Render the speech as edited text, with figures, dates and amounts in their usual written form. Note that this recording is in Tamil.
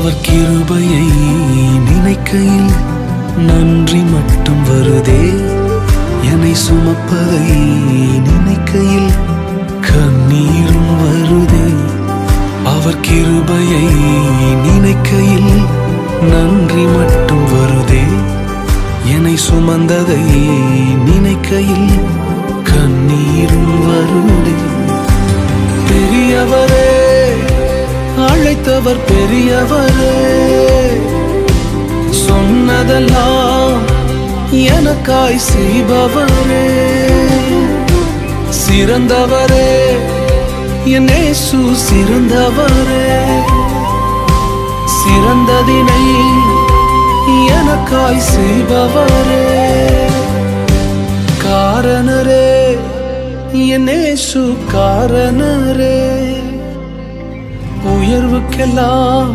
அவர் கிருபையை நினைக்கையில் நன்றி மட்டும் வருதே. என்னை சுமப்பதை நினைக்கையில் கண்ணீரும் வருதே. அவர் கிருபையை நினைக்கையில் நன்றி மட்டும் வருதே. என்னை சுமந்ததை நினைக்கையில் கண்ணீரும் வருதே. பெரியவரே, அழைத்தவர் பெரியவரே, சொன்னதெல்லாம் எனக்காய் செய்பவரே, சிறந்தவரே, என் இயேசு சிறந்தவரே, சிறந்ததினை எனக்காய் செய்பவரே, காரணரே, என் இயேசு காரணரே, உயர்வுக்கெல்லாம்